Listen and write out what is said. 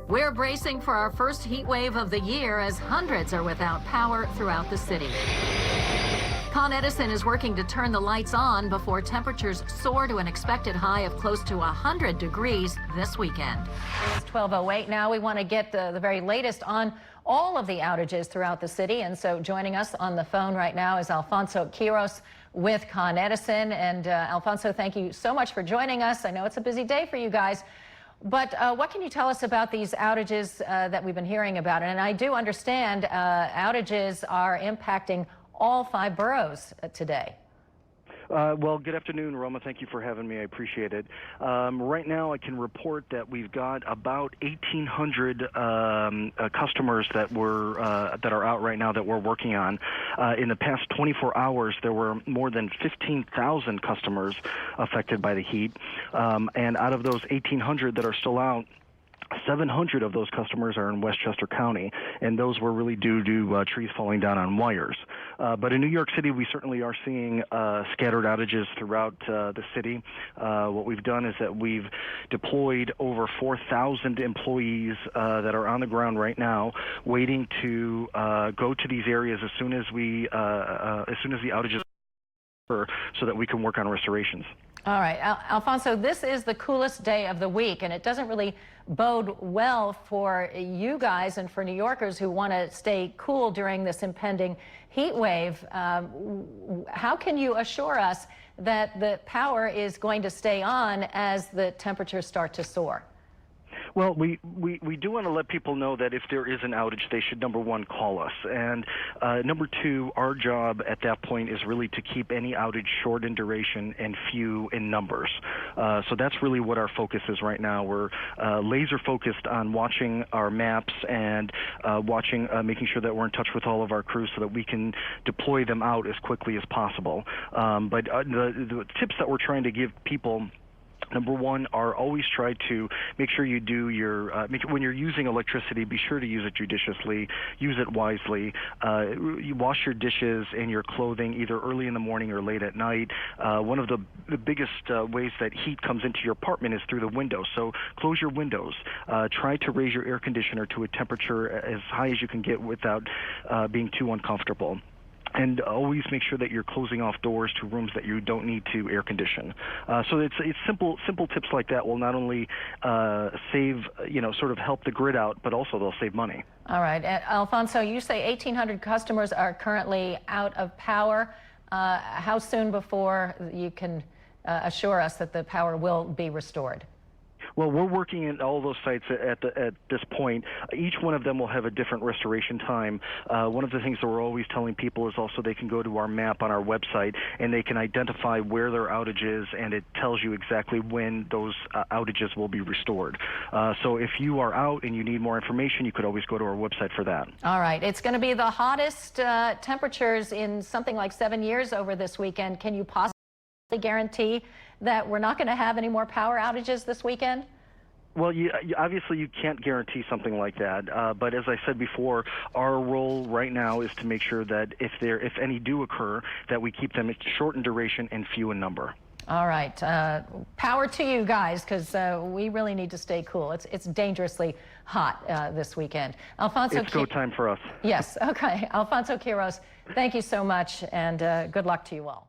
We're bracing for our first heat wave of the year as hundreds are without power throughout the city. Con Edison is working to turn the lights on before temperatures soar to an expected high of close to 100 degrees this weekend. It's 12:08 now. We want to get the very latest on all of the outages throughout the city. And so joining us on the phone right now is Alfonso Quiros with Con Edison. And Alfonso, thank you so much for joining us. I know it's a busy day for you guys. But what can you tell us about these outages that we've been hearing about? And I do understand outages are impacting all 5 boroughs today. Well, good afternoon, Roma. Thank you for having me. I appreciate it. Right now, I can report that we've got about 1,800 customers that are out right now that we're working on. In the past 24 hours, there were more than 15,000 customers affected by the heat. And out of those 1,800 that are still out, 700 of those customers are in Westchester County, and those were really due to trees falling down on wires. But in New York City, we certainly are seeing scattered outages throughout the city. What we've done is that we've deployed over 4,000 employees that are on the ground right now, waiting to go to these areas as soon as the outages occur, so that we can work on restorations. All right, Alfonso, this is the coolest day of the week, and it doesn't really bode well for you guys and for New Yorkers who want to stay cool during this impending heat wave. How can you assure us that the power is going to stay on as the temperatures start to soar? Well, we do want to let people know that if there is an outage, they should, number one, call us. And number two, our job at that point is really to keep any outage short in duration and few in numbers. So that's really what our focus is right now. We're laser focused on watching our maps and making sure that we're in touch with all of our crews so that we can deploy them out as quickly as possible. But the tips that we're trying to give people, number one, are always try to make sure you do your, when you're using electricity, be sure to use it judiciously, use it wisely. You wash your dishes and your clothing either early in the morning or late at night. One of the biggest ways that heat comes into your apartment is through the window. So close your windows. Try to raise your air conditioner to a temperature as high as you can get without being too uncomfortable. And always make sure that you're closing off doors to rooms that you don't need to air condition. So it's simple tips like that will not only save, sort of help the grid out, but also they'll save money. All right. Alfonso, you say 1,800 customers are currently out of power. How soon before you can assure us that the power will be restored? Well, we're working in all those sites at this point. Each one of them will have a different restoration time. One of the things that we're always telling people is also they can go to our map on our website and they can identify where their outage is, and it tells you exactly when those outages will be restored. So if you are out and you need more information, you could always go to our website for that. All right. It's going to be the hottest temperatures in something like 7 years over this weekend. Can you possibly guarantee that we're not going to have any more power outages this weekend? Well, obviously you can't guarantee something like that, but as I said before, our role right now is to make sure that if any do occur, that we keep them short in duration and few in number. All right. Power to you guys, because we really need to stay cool. It's dangerously hot this weekend. Alfonso, it's go time for us. Yes. Okay. Alfonso Quiros, thank you so much, and good luck to you all.